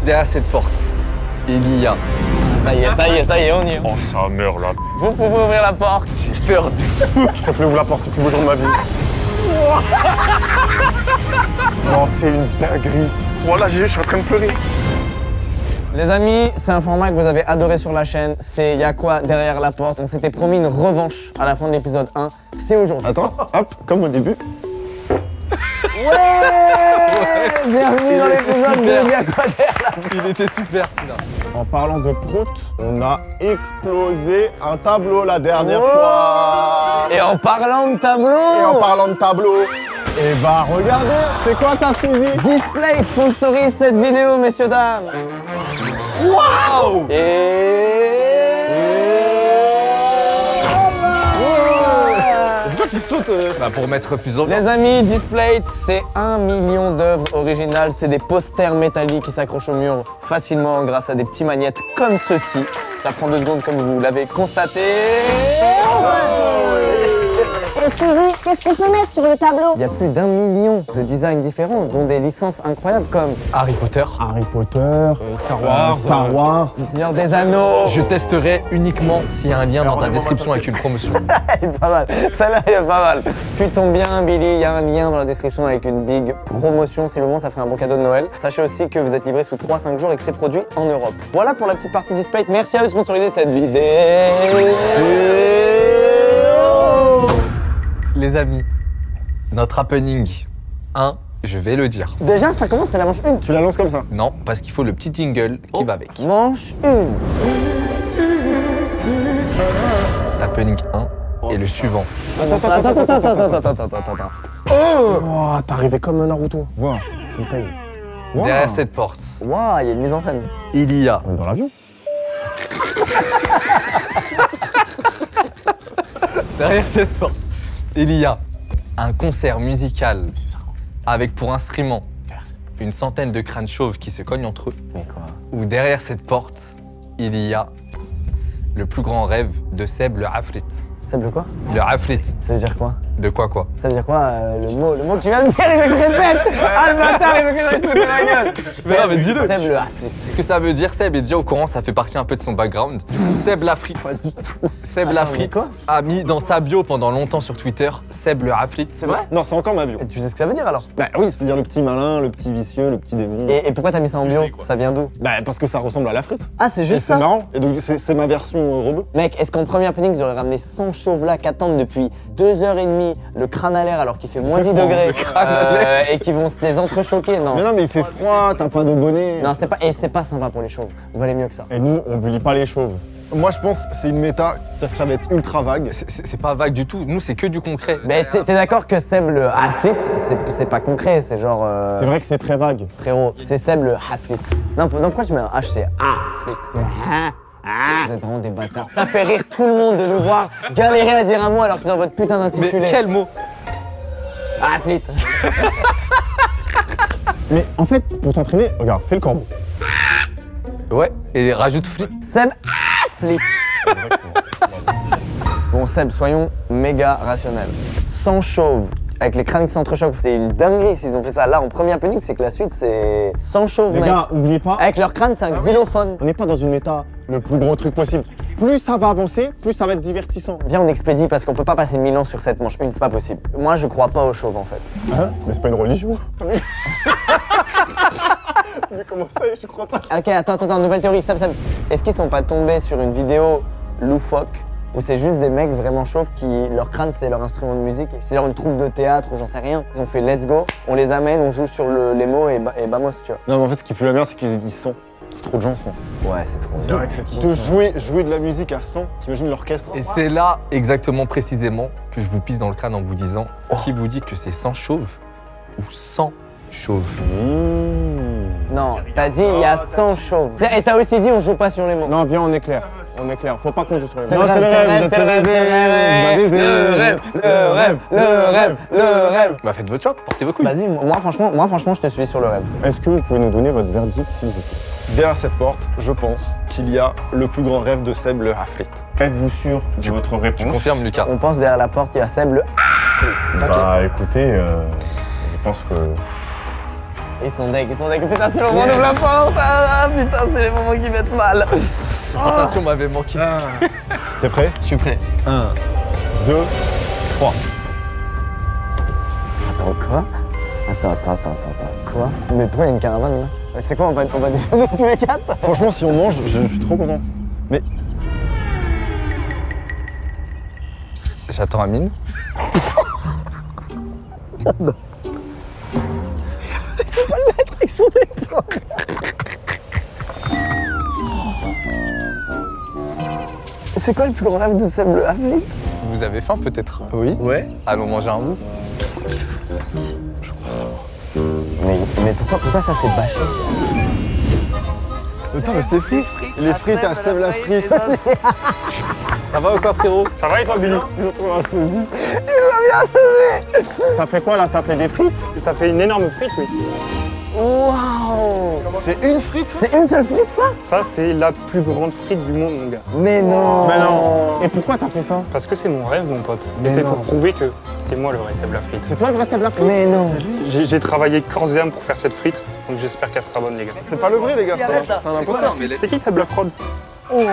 Derrière cette porte, il y a... Ça y est, on y est. Oh, ça meurt là. Vous pouvez ouvrir la porte. J'ai peur de... S'il te plaît, ouvre la porte, c'est le plus beau jour de ma vie. Non, c'est une dinguerie. Voilà, je suis en train de pleurer. Les amis, c'est un format que vous avez adoré sur la chaîne. C'est Y'a quoi derrière la porte. On s'était promis une revanche à la fin de l'épisode 1. C'est aujourd'hui. Attends, hop, comme au début. Ouais, bienvenue dans l'épisode de Y'a quoi derrière la porte. Il était super celui-là. En parlant de prout, on a explosé un tableau la dernière Wow. fois. Et en parlant de tableau. Et en parlant de tableau, et bah regardez, c'est quoi ça, Squeezie? Display sponsorise cette vidéo, messieurs, dames. Waouh! Pourquoi tu sautes Bah pour mettre plus en... Les amis, Display, c'est 1 million d'œuvres originales. C'est des posters métalliques qui s'accrochent au mur facilement grâce à des petits magnettes comme ceci. Ça prend 2 secondes comme vous l'avez constaté. Excusez, qu'est-ce qu'on peut mettre sur le tableau? Il y a plus d'1 million de designs différents, dont des licences incroyables comme Harry Potter. Harry Potter, Star Wars. Le Seigneur des Anneaux. Je testerai uniquement s'il y a un lien dans ta description avec une promotion. Elle est pas mal, celle-là elle est pas mal. Tu tombes bien Billy, il y a un lien dans la description avec une big promotion. Si le moment ça ferait un bon cadeau de Noël. Sachez aussi que vous êtes livré sous 3-5 jours et que c'est produit en Europe. Voilà pour la petite partie Display. Merci à eux de sponsoriser cette vidéo. Les amis, notre happening 1, je vais le dire. Déjà ça commence, c'est la manche 1. Tu la lances comme ça? Non, parce qu'il faut le petit jingle qui va avec. Manche 1. L'happening 1 et le suivant. Attends. Oh, t'es arrivé comme un Naruto. Voilà, une paye. Derrière cette porte, Waouh, il y a une mise en scène. il y a... On est dans l'avion. Derrière cette porte, il y a un concert musical avec pour instrument une centaine de crânes chauves qui se cognent entre eux. Mais quoi? Ou derrière cette porte, il y a le plus grand rêve de Seb, le Afrit. Seb le quoi? Le Afrit. Ça veut dire quoi? De quoi? Ça veut dire quoi le mot que tu viens de dire, il veut que je répète. Ah le bâtard, il veut que je répète ma gueule. Mais non, mais dis-le. Seb le Afrit. Ce que ça veut dire, Seb est déjà au courant, ça fait partie un peu de son background. Du coup, Seb l'Afrit. Pas du tout. Seb mais l'Afrit quoi? a mis dans sa bio pendant longtemps sur Twitter, Seb le Afrit. C'est vrai? Non, c'est encore ma bio. Et tu sais ce que ça veut dire alors? Bah oui, c'est-à-dire le petit malin, le petit vicieux, le petit démon. Et pourquoi t'as mis ça en bio? Ça vient d'où? Bah parce que ça ressemble à la frite. Ah c'est Et juste c'est ça? marrant. Et donc c'est ma version rebeu. Mec, est-ce qu'en premier happening, ils auraient ramené 100 chauves là qui attendent depuis 2h30 le crâne à l'air alors qu'il fait moins 10 froid, degrés le crâne à et qui vont se les entrechoquer? Non. Mais non, mais il fait froid, t'as pas de bonnet. Non, c'est pas sympa pour les chauves. Vous valez mieux que ça. Et nous, on ne lit pas les chauves. Moi, je pense que c'est une méta, c'est-à-dire que ça va être ultra vague. C'est pas vague du tout, nous c'est que du concret. Mais t'es d'accord que Seb le Haflit, c'est pas concret, c'est genre... C'est vrai que c'est très vague. Frérot, c'est Seb le Haflit. Non, pourquoi tu mets un H, c'est Haflit. C'est Vous êtes vraiment des bâtards. Ça fait rire tout le monde de nous voir galérer à dire un mot alors que c'est dans votre putain d'intitulé. Mais quel mot? Haflit. Mais en fait, pour t'entraîner, regarde, fais le corbeau. Ouais, et rajoute flit. Seb Haflit. Bon Seb, soyons méga rationnels. 100 chauves avec les crânes qui s'entrechoquent, c'est une dinguerie s'ils ont fait ça. Là, en premier happening, c'est que la suite, c'est 100 chauves, Les mec. gars, oubliez pas, Avec leur crâne, c'est un xylophone. on n'est pas dans une méta le plus gros truc possible. Plus ça va avancer, plus ça va être divertissant. Viens, on expédie parce qu'on peut pas passer 1000 ans sur cette manche 1, c'est pas possible. Moi, je crois pas aux chauves en fait. Hein? Mais c'est pas une religion. Mais comment ça, je crois pas. Ok, attends, nouvelle théorie, Seb. Est-ce qu'ils sont pas tombés sur une vidéo loufoque où c'est juste des mecs vraiment chauves qui, leur crâne, c'est leur instrument de musique? C'est genre une troupe de théâtre ou j'en sais rien. Ils ont fait let's go, on les amène, on joue sur les mots et vamos, tu vois. Non, mais en fait, ce qui fout la merde, c'est qu'ils aient dit 100. C'est trop de gens, 100. Ouais, c'est trop. C'est vrai que c'est trop. De jouer de la musique à 100, t'imagines l'orchestre? Et c'est là, exactement précisément, que je vous pisse dans le crâne en vous disant qui vous dit que c'est 100 chauves ou 100 chauves? Non, t'as dit il y a 100 chauves. Et t'as aussi dit on joue pas sur les mots. Non, viens, on est clair. On est clair. Faut pas qu'on joue sur les mots. C'est Non, le c'est le rêve, rêve, vous êtes c'est le rêve, lésés, vous avez le rêve. Bah faites votre choix, portez vos couilles. Vas-y, moi franchement, je te suis sur le rêve. Est-ce que vous pouvez nous donner votre verdict, s'il vous plaît? Derrière cette porte, je pense qu'il y a le plus grand rêve de Seb le Haflit. Êtes-vous sûr de votre Tu réponse? confirmes, Lucas? On pense derrière la porte, il y a Seb le Bah écoutez, je pense que... Ils sont deg. Putain, c'est le moment d'ouvrir la porte. Ah putain, c'est les moments qui mettent mal. Cette sensation m'avait manqué. T'es prêt? Je suis prêt. 1, 2, 3. Attends, quoi? Attends. Quoi? Mais pourquoi il y a une caravane là? C'est quoi, on va déjeuner tous les 4? Franchement, si on mange, je suis trop content. Mais J'attends Amine. Ils sont des pommes. C'est quoi le plus grand rêve de Seb Le Havlit? Vous avez faim peut-être? oui. Ouais. Allons manger un bout. Mais pourquoi ça s'est bâché? Putain, mais c'est fou. Les frites à Seb la frite. Ça va ou quoi frérot? Ça va et toi, Billy? Ils ont trouvé un sosie. Ça fait quoi là? Ça fait des frites? Ça fait une énorme frite, oui. Waouh! C'est une frite, ça? C'est une seule frite ça? Ça, c'est la plus grande frite du monde, mon gars. Mais non! Mais non. Et pourquoi t'as fait ça? Parce que c'est mon rêve, mon pote. Mais Et c'est non. pour prouver que c'est moi le vrai Seb la frite. C'est toi le vrai Seb la frite? Mais non! J'ai travaillé corps et âme pour faire cette frite, donc j'espère qu'elle sera bonne, les gars. C'est pas le vrai, les gars, c'est un imposteur. C'est qui Seb la fraude? Mais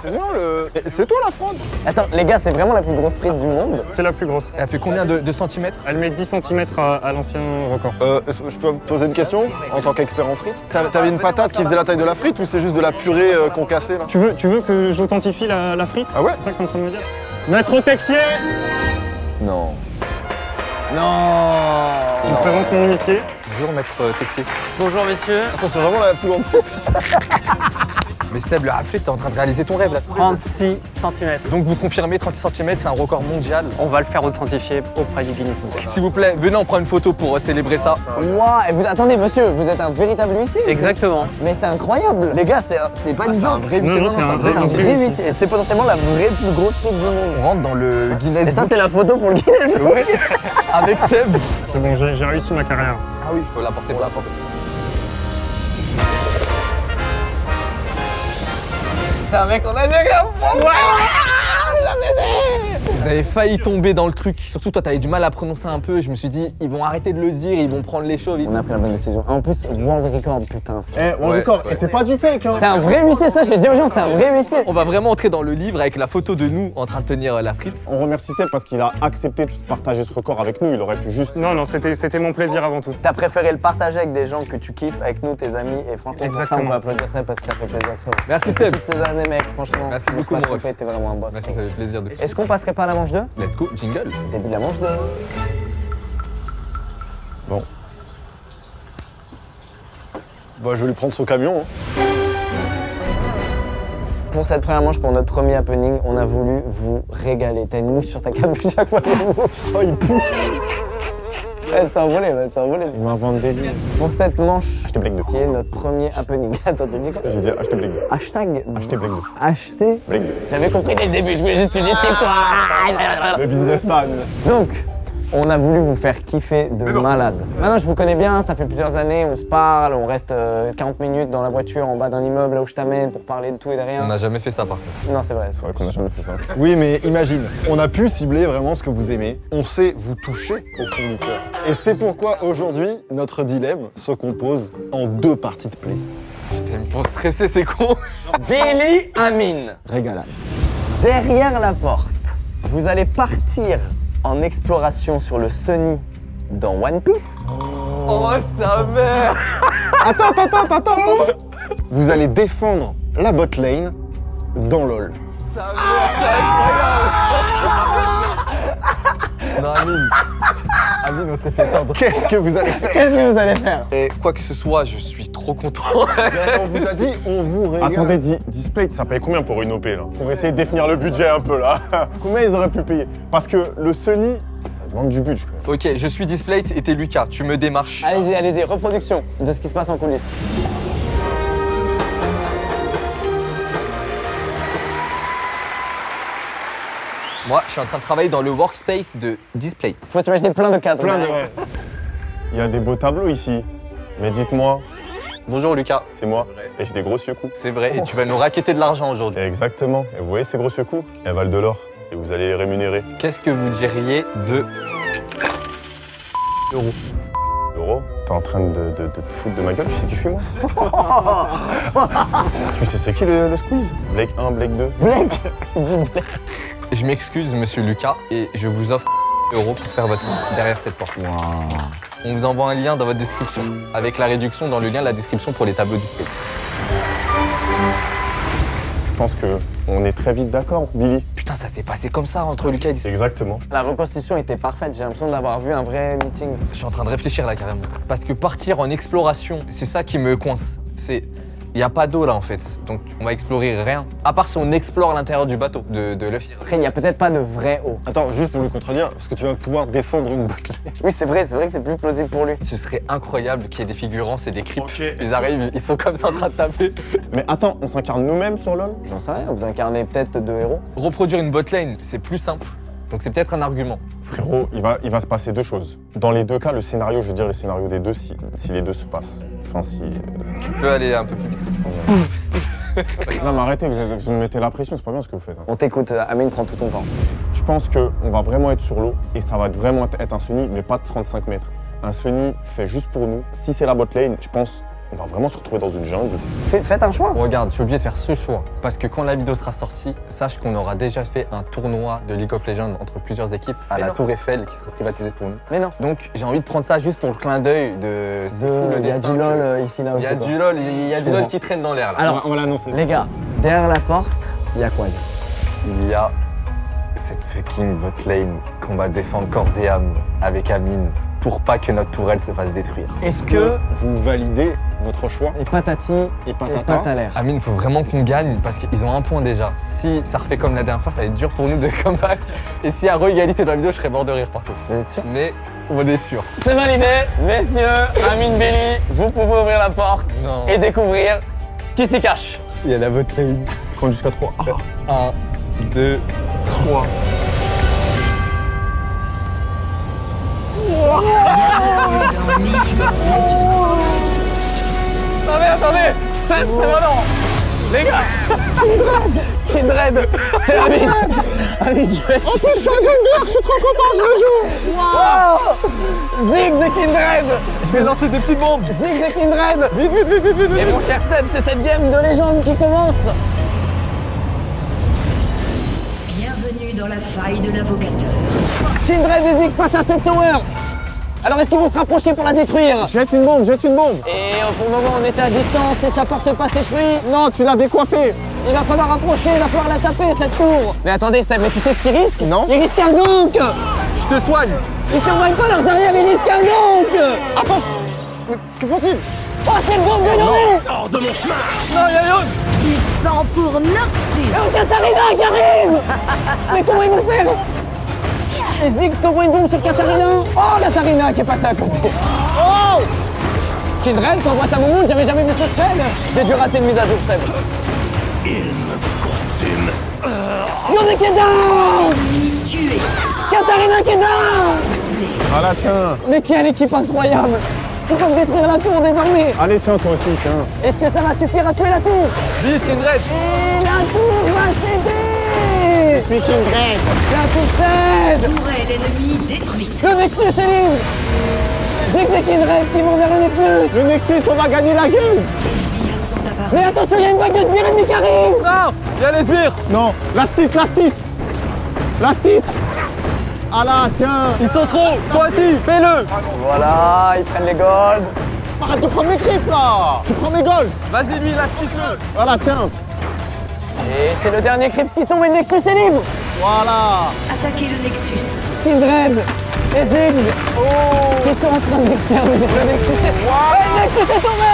c'est moi le. Mais c'est toi la fraude. Attends, les gars, c'est vraiment la plus grosse frite du monde? C'est la plus grosse. Elle fait combien de centimètres? Elle met 10 cm à l'ancien record. Est-ce que je peux te poser une question en tant qu'expert en frites? T'avais une patate qui faisait la taille de la frite ou c'est juste de la purée concassée là? Tu veux que j'authentifie la frite? Ah ouais? C'est ça que t'es en train de me dire? Maître Texier! Non. Non! Je vous présente mon initié. Bonjour maître Texier. Bonjour, messieurs. Attends, c'est vraiment la plus grande frite. Mais Seb, le Havlit, t'es en train de réaliser ton rêve là. 36 cm. Donc vous confirmez 36 cm, c'est un record mondial. On va le faire authentifier auprès du Guinness Book. S'il vous plaît, venez on prend une photo pour célébrer ça. Ouah, et attendez, monsieur, vous êtes un véritable huissier? Exactement. Mais c'est incroyable! Les gars, c'est pas une C'est un joke. vrai Non, non, huissier, c'est un Vous êtes un vrai vrai huissier. Et c'est potentiellement la vraie plus grosse frite du monde. On rentre dans le Guinness Et ça, Book c'est la photo pour le Guinness Book. avec Seb. C'est bon, j'ai réussi ma carrière. Ah oui, faut l'apporter, faut l'apporter. Putain, mec, on a joué comme Vous avez failli tomber dans le truc. Surtout toi, t'avais du mal à prononcer un peu. Je me suis dit, ils vont arrêter de le dire, ils vont prendre les chauves. On a pris la bonne décision. En plus, world record, putain. Eh, on record. Et c'est pas du fake, hein. C'est un vrai huissier, ça, j'ai dit aux gens, c'est un vrai huissier. On va vraiment entrer dans le livre avec la photo de nous en train de tenir la frite. On remercie Seb parce qu'il a accepté de partager ce record avec nous. Il aurait pu juste. Non, c'était mon plaisir avant tout. T'as préféré le partager avec des gens que tu kiffes, avec nous, tes amis, et franchement, pour ça, on Exactement. peut applaudir ça parce que ça fait plaisir, frère. Merci Seb. Toutes ces années, mec, franchement. Merci on beaucoup, se mon passe ref. T'es vraiment un boss. Merci, ça fait plaisir de fou. Est-ce qu'on passerait pas à la manche 2? Let's go, jingle. Début de la manche 2. Bon. Bah, je vais lui prendre son camion. Hein. Pour cette première manche, pour notre premier happening, on a voulu vous régaler. T'as une mouche sur ta capuche chaque fois. Oh, il pue. Elle s'est envolée, elle s'est envolée. Je m'invente des lignes. Pour cette manche, Acheter Blake 2. qui est notre premier happening. Attends, t'as dit quoi? J'ai dit acheter Blake 2. Hashtag. Acheter Blake 2. Acheter. Blake 2. J'avais compris dès le début, je me suis dit c'est quoi? Le businessman. Donc, on a voulu vous faire kiffer de malade. Maintenant, je vous connais bien, ça fait plusieurs années, on se parle, on reste 40 minutes dans la voiture en bas d'un immeuble là où je t'amène pour parler de tout et de rien. On n'a jamais fait ça par contre. Non, c'est vrai. C'est vrai qu'on a jamais fait ça. Oui, mais imagine, on a pu cibler vraiment ce que vous aimez. On sait vous toucher au fond du cœur. Et c'est pourquoi aujourd'hui, notre dilemme se compose en 2 parties de plaisir. Putain, ils me font stresser, c'est con. Billy Amine. Régalade. Derrière la porte, vous allez partir en exploration sur le Sunny dans One Piece. Oh, sa mère. Attends. Vous allez défendre la bot lane dans LoL. Non, Amine. Amine, on s'est fait tendre. Qu'est-ce que vous allez faire? Qu'est-ce que vous allez faire? Et quoi que ce soit, je suis trop content. On vous a dit, on vous régale. Attendez, Display, ça paye combien pour une OP là? Pour essayer de définir le budget un peu là. Combien ils auraient pu payer? Parce que le Sony, ça demande du budget quand même. Ok, je suis Displate et t'es Lucas. Tu me démarches. Allez-y, allez-y, reproduction de ce qui se passe en coulisses. Moi, je suis en train de travailler dans le workspace de Displate. Faut s'imaginer plein de cadres. Plein de. Ouais. Il y a des beaux tableaux ici. Mais dites-moi, Bonjour Lucas. c'est moi. Et j'ai des gros yeux coups. C'est vrai, et tu vas nous raqueter de l'argent aujourd'hui. Exactement. Et vous voyez ces gros yeux coups? Elles valent de l'or. Et vous allez les rémunérer. Qu'est-ce que vous diriez de... euros? L'euro? T'es en train de te foutre de ma gueule, tu sais qui je suis moi? Tu sais c'est qui le squeeze? Blake 1, Blake 2. Blake. Il dit Blake. Je m'excuse, monsieur Lucas, et je vous offre € pour faire votre derrière cette porte. On vous envoie un lien dans votre description, avec la réduction dans le lien de la description pour les tableaux displays. Je pense qu'on est très vite d'accord, Billy. Putain, ça s'est passé comme ça entre Lucas et Display. Exactement. La reconstitution était parfaite, j'ai l'impression d'avoir vu un vrai meeting. Je suis en train de réfléchir là carrément. Parce que partir en exploration, c'est ça qui me coince. Il n'y a pas d'eau là en fait, donc on va explorer rien. À part si on explore l'intérieur du bateau, de Luffy. Après, il n'y a peut-être pas de vraie eau. Attends, juste pour le contredire, parce que tu vas pouvoir défendre une botlane. Oui, c'est vrai que c'est plus plausible pour lui. Ce serait incroyable qu'il y ait des figurants, c'est des creeps. Ok. Ils arrivent, ils sont comme ça en train de taper. Mais attends, on s'incarne nous-mêmes sur LoL? J'en sais rien, vous incarnez peut-être deux héros. Reproduire une botlane, c'est plus simple. Donc c'est peut-être un argument. Frérot, il va se passer deux choses. Dans les deux cas, le scénario, je veux dire le scénario des deux, si les deux se passent. Enfin, si... Tu peux aller un peu plus vite. Non mais arrêtez, vous me mettez la pression, c'est pas bien ce que vous faites. Hein. On t'écoute, Amine, prends tout ton temps. Je pense qu'on va vraiment être sur l'eau et ça va vraiment être un Sunny, mais pas de 35 mètres. Un Sunny fait juste pour nous. Si c'est la bot lane, je pense qu'on va vraiment se retrouver dans une jungle. Faites un choix. Regarde, je suis obligé de faire ce choix. Parce que quand la vidéo sera sortie, sache qu'on aura déjà fait un tournoi de League of Legends entre plusieurs équipes à la Tour Eiffel qui sera privatisée pour nous. Mais non. Donc j'ai envie de prendre ça juste pour le clin d'œil de... C'est fou le Il y a destin du que- LOL ici, là Il aussi. y a quoi. du LOL, il y a Je du LOL comprends. qui traîne dans l'air là. Alors, On va l'annoncer. les gars, derrière la porte, il y a quoi? Il y a cette fucking botlane qu'on va défendre corps et âme avec Amine pour pas que notre tourelle se fasse détruire. Est-ce que... Vous validez votre choix Et patati et patata. patalaire. Amine, faut vraiment qu'on gagne parce qu'ils ont un point déjà. Si ça refait comme la dernière fois, ça va être dur pour nous de comeback. Et s'il y a re-égalité dans la vidéo, je serais mort de rire par contre. Vous êtes sûr? Mais on est sûr. C'est validé, messieurs, Amine Belli, vous pouvez ouvrir la porte Non. et découvrir ce qui s'y cache. Il y a la botlane. Compte jusqu'à 3. 1, 2, 3. Attendez, c'est maintenant. Les gars, Kindred, c'est Amine. Amine, En plus, je suis un jungler, je suis trop content, je le joue. Ziggs et Kindred. Je vais lancer des petites bombes. Ziggs et Kindred. Vite, vite, vite, vite, vite, Et vite. mon cher Seb, c'est cette game de légende qui commence. Bienvenue dans la faille de l'invocateur. Kindred et Ziggs face à cette tower. Alors est-ce qu'ils vont se rapprocher pour la détruire? Jette une bombe, jette une bombe. Et pour le moment on essaie à distance et ça porte pas ses fruits. Non, tu l'as décoiffé. Il va falloir rapprocher, il va falloir la taper cette tour. Mais attendez Seb, mais tu sais ce qu'ils risquent? Non. Ils risquent un gank. Je te soigne. Ils survivent pas leurs arrières, ils risquent un gank. Attends. Mais que faut-il? Oh c'est le gank de Yone. Non, Yayon. Puissant pour Noxus. Et oh Katarina qui arrive. Mais comment ils vont faire? Et Ziggs qui envoie une bombe sur Katarina. Oh Katarina qui est passée à côté. Oh Kindred qui envoie sa moumoune, j'avais jamais vu ce spell. J'ai dû rater une mise à jour Seb. Yone qui est down. Tué. Katarina qui est down. Voilà, tiens. Mais quelle équipe incroyable. Ils peuvent détruire la tour désormais. Allez, tiens, toi aussi, tiens. Est-ce que ça va suffire à tuer la tour? Vite, Kindred. Et la tour va céder. Je suis Kindred. La tour cède. Tourelle ennemie détruite. Le Nexus est libre. Ziggs et Kindred qui vont vers le Nexus. Le Nexus, on va gagner la game. Les sbires sont apparus. Mais attention, il y a une vague de sbires ennemis qui arrive. Non, il y a les sbires. Non, last hit, last hit. Last hit. Ah là, tiens. Ils sont trop. Toi aussi, fais-le. Voilà, ils prennent les golds. Arrête de prendre mes creeps, là. Tu prends mes golds. Vas-y, lui, lâche-le. Voilà, tiens. Et c'est le dernier Crips qui tombe et le Nexus est libre. Voilà. Attaquez le Nexus. Kindred et Ziggs qui sont en train de l'exterminer. Le Nexus est... Le Nexus est tombé.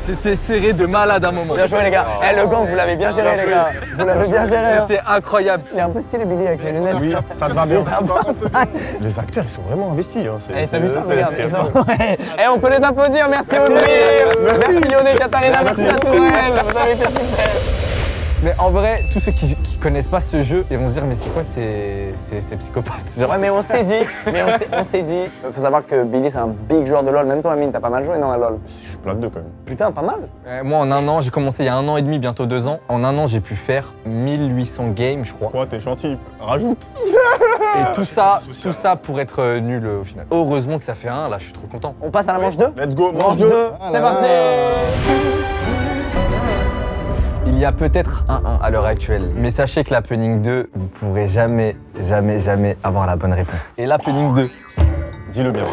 C'était serré de malade à un moment. Bien joué les gars. Eh, le gang, vous l'avez bien géré les gars. Vous l'avez bien géré. hein. C'était incroyable. Il est un peu stylé Billy avec ses lunettes. Oui, ça te va bien. C'est un peu style. Les acteurs, ils sont vraiment investis. Hein. Eh, t'as vu ça? c'est- Regarde. c'est- Ouais. Eh, on peut les applaudir. Merci Audrey. Merci Yone et Katarina. Merci à Tourelle. Vous avez été super. Mais en vrai, tous ceux qui connaissent pas ce jeu, ils vont se dire mais c'est quoi ces psychopathes genre, Ouais, mais on s'est dit, faut savoir que Billy c'est un big joueur de LoL. Même toi, Amine, t'as pas mal joué non à LoL. Je suis plat de deux quand même. Putain, pas mal. Moi en un an, j'ai commencé il y a 1 an et demi, bientôt 2 ans. En un an, j'ai pu faire 1800 games, je crois. Quoi, t'es gentil, rajoute. Et tout ça pour être nul au final. Heureusement que ça fait 1, là, je suis trop content. On passe à la manche 2. Let's go, Manche manche 2, 2. c'est parti. Il y a peut-être un 1 à l'heure actuelle, mais sachez que l'happening 2, vous pourrez jamais avoir la bonne réponse. Et l'happening 2, Dis-le bien.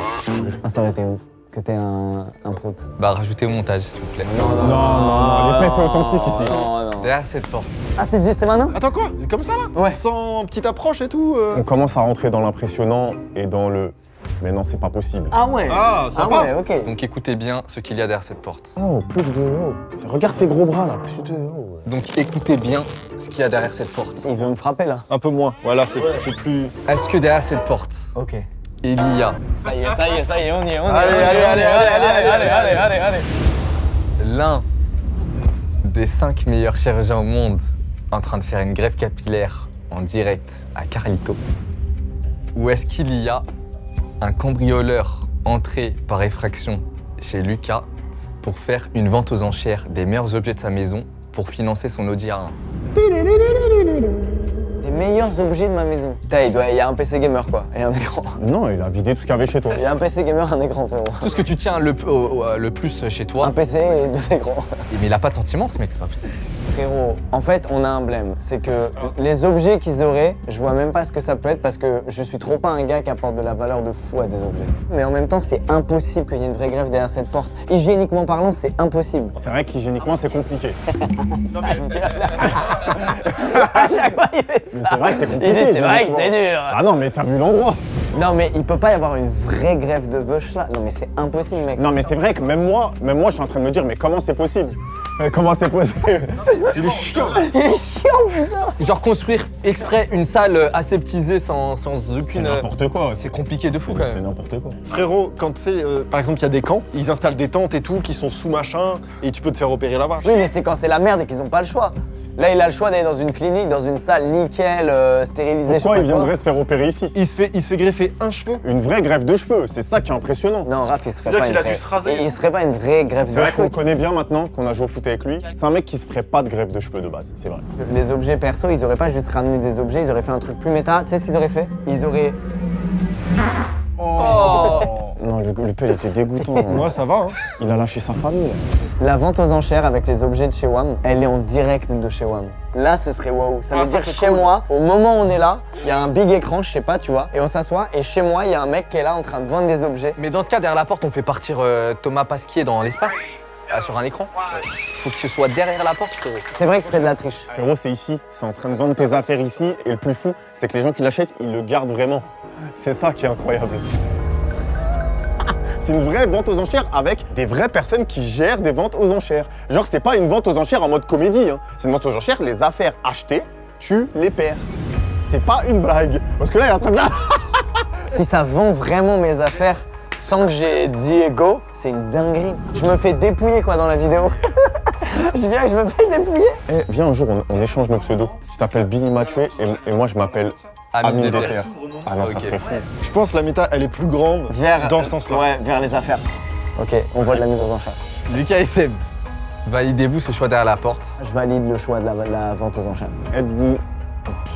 Ah, ça aurait été ouf que t'aies un prout. bah rajoutez au montage s'il vous plaît. Non, l'épée c'est authentique ici. Non. Derrière cette porte. Ah, c'est maintenant? Attends quoi? Comme ça là? Ouais. Sans petite approche et tout On commence à rentrer dans l'impressionnant et dans le... Mais non, c'est pas possible. Ah ouais. Ah, Ah sympa. ouais, ok. Donc écoutez bien ce qu'il y a derrière cette porte. Oh, plus de... Oh. Regarde tes gros bras là, plus de... Oh. Donc écoutez bien ce qu'il y a derrière cette porte. Il veut me frapper là. Un peu moins. Voilà, c'est plus... Est-ce que derrière cette porte, Ok. il y a Ça y est, on y est, Allez. l'un des 5 meilleurs chirurgiens au monde en train de faire une greffe capillaire en direct à Carlito? Ou est-ce qu'il y a un cambrioleur entré par effraction chez Lucas pour faire une vente aux enchères des meilleurs objets de sa maison pour financer son Audi A1? Des meilleurs objets de ma maison. Putain, il y a un PC gamer quoi, et un écran. Non, il a vidé tout ce qu'il y avait chez toi. Il y a un PC gamer, un écran frérot. Tout ce que tu tiens le plus chez Un toi, PC et 2 écrans. mais il a pas de sentiments ce mec, c'est pas possible. Frérot, en fait, on a un blème. C'est que les objets qu'ils auraient, je vois même pas ce que ça peut être parce que je suis trop pas un gars qui apporte de la valeur de fou à des objets. Mais en même temps, c'est impossible qu'il y ait une vraie greffe derrière cette porte. Hygiéniquement parlant, c'est impossible. C'est vrai qu'hygiéniquement c'est compliqué. À chaque fois, il fait Mais ça. c'est vrai que c'est compliqué. Il dit, c'est vrai que hygiéniquement. c'est dur. Ah non, mais t'as vu l'endroit. Non, mais il peut pas y avoir une vraie greffe de veuche là. Non, mais c'est impossible, mec. Non, mais c'est vrai que même moi, je suis en train de me dire, mais comment c'est possible? Mais comment c'est possible? Il est chiant. Il est chiant, putain. Genre construire exprès une salle aseptisée sans C'est aucune... n'importe quoi. C'est compliqué de fou quand C'est même. n'importe quoi. Frérot, quand tu sais, par exemple, il y a des camps, ils installent des tentes et tout qui sont sous machin et tu peux te faire opérer là-bas. Oui, mais c'est quand c'est la merde et qu'ils ont pas le choix. Là, il a le choix d'aller dans une clinique, dans une salle nickel, stérilisée. Pourquoi je il sais pas quoi. viendrait se faire opérer ici? Il se fait greffer un cheveu. Une vraie greffe de cheveux, c'est ça qui est impressionnant. Non, Raph, il se ferait C'est-à-dire pas une qu'il a dû vraie... se raser. Il se ferait pas une vraie greffe C'est de vrai qu'on cheveux. le connaît bien maintenant, qu'on a joué au foot avec lui. C'est un mec qui se ferait pas de greffe de cheveux de base, c'est vrai. Les objets perso, ils auraient pas juste ramené des objets, ils auraient fait un truc plus méta. Tu sais ce qu'ils auraient fait? Ils auraient... Non, le peu, il était dégoûtant. Moi, ça va, hein. Il a lâché sa famille. Là. La vente aux enchères avec les objets de chez WAM, elle est en direct de chez WAM. Là, ce serait waouh. Ça veut dire chez moi, au moment où on est là, il y a un big écran, je sais pas, tu vois, et on s'assoit, et chez moi, il y a un mec qui est là en train de vendre des objets. Mais dans ce cas, derrière la porte, on fait partir Thomas Pasquier dans l'espace, sur un écran. Faut qu'il soit derrière la porte, frérot. C'est vrai que ce serait de la triche. Frérot, c'est ici, c'est en train de vendre tes affaires ici, et le plus fou, c'est que les gens qui l'achètent, ils le gardent vraiment. C'est ça qui est incroyable. C'est une vraie vente aux enchères avec des vraies personnes qui gèrent des ventes aux enchères. Genre, c'est pas une vente aux enchères en mode comédie, hein. C'est une vente aux enchères, les affaires achetées, tu les perds. C'est pas une blague. Parce que là, il est en train de... Si ça vend vraiment mes affaires sans que j'ai dit go, c'est une dinguerie. Je me fais dépouiller quoi dans la vidéo. Je viens, je me fais dépouiller. Eh, viens un jour, on échange nos pseudos. Tu t'appelles Billy Mathieu et moi, je m'appelle Amine Déter. Ah non, ça Ok. serait fou. Je pense que la méta, elle est plus grande dans ce sens-là. Ouais, vers les affaires. Ok, on voit de la mise aux enchères. Lucas et Seb, validez-vous ce choix derrière la porte. Je valide le choix de la vente aux enchères. Êtes-vous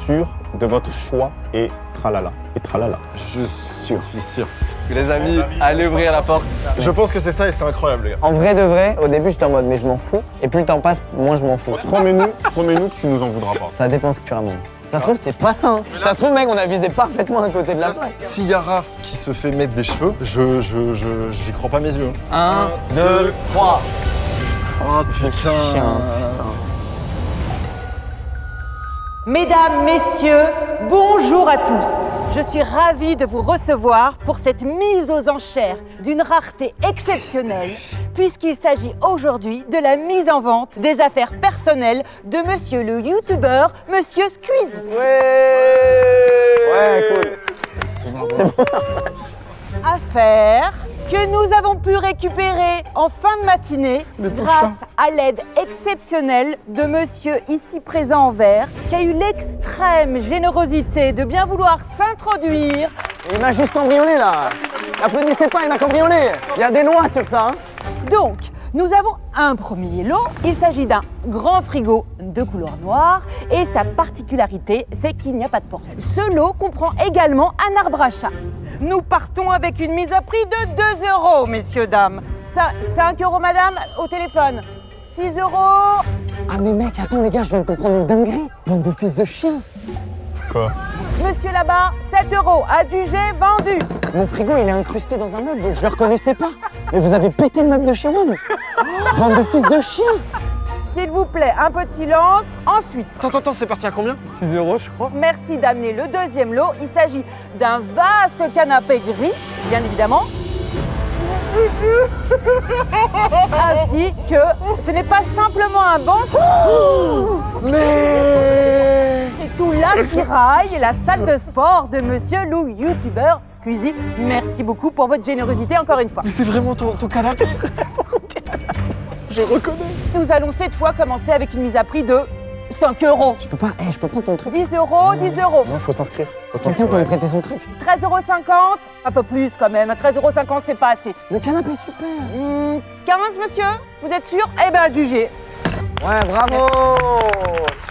sûr de votre choix et tralala. Et tralala. Je suis sûr. Les amis, allez ouvrir la porte. Je pense que c'est ça et c'est incroyable, les gars. En vrai de vrai, au début j'étais en mode mais je m'en fous. Et plus le temps passe, moins je m'en fous. Promets-nous que tu nous en voudras pas. Ça dépend ce que tu ramènes. Ça se trouve c'est pas ça. Hein. Ça se trouve mec, on a visé parfaitement un côté de la plaque. S'il y a Raph qui se fait mettre des cheveux, j'y crois pas mes yeux. 1, 2, 3. Oh putain. Mesdames, messieurs, bonjour à tous. Je suis ravie de vous recevoir pour cette mise aux enchères d'une rareté exceptionnelle, puisqu'il s'agit aujourd'hui de la mise en vente des affaires personnelles de monsieur le youtubeur, monsieur Squeezie. Ouais, cool. affaire que nous avons pu récupérer en fin de matinée grâce à l'aide exceptionnelle de monsieur ici présent en vert qui a eu l'extrême générosité de bien vouloir s'introduire. Il m'a juste cambriolé là. Applaudissez pas, il m'a cambriolé. Il y a des lois sur ça. Hein. Donc, nous avons un premier lot. Il s'agit d'un grand frigo de couleur noire et sa particularité, c'est qu'il n'y a pas de porte. Ce lot comprend également un arbre à chat. Nous partons avec une mise à prix de 2 €, messieurs, dames. 5 € madame, au téléphone. 6 €. Ah mais mec, attends les gars, je viens de comprendre une dinguerie. Bande de fils de chien. Quoi? Monsieur là-bas, 7 €, adjugé, vendu. Mon frigo, il est incrusté dans un meuble, donc je le reconnaissais pas. Mais vous avez pété le meuble de chez moi. Bande de fils de chien. S'il vous plaît, un peu de silence. Ensuite, Attends, c'est parti à combien? 6 € je crois. merci d'amener le deuxième lot. Il s'agit d'un vaste canapé gris, bien évidemment. Ainsi que ce n'est pas simplement un banc, c'est tout l'attirail et la salle de sport de Monsieur Lou, youtubeur Squeezie. Merci beaucoup pour votre générosité encore une fois. Mais c'est vraiment ton canapé. Je reconnais. Nous allons cette fois commencer avec une mise à prix de 5 €. Je peux pas, je peux prendre ton truc. 10 €, 10 €. Non, faut s'inscrire. Quelqu'un peut me prêter son truc. 13,50 €, un peu plus quand même. 13,50 €, c'est pas assez. Le canapé est super. 15, monsieur? Vous êtes sûr? Eh ben, jugez. Ouais, bravo.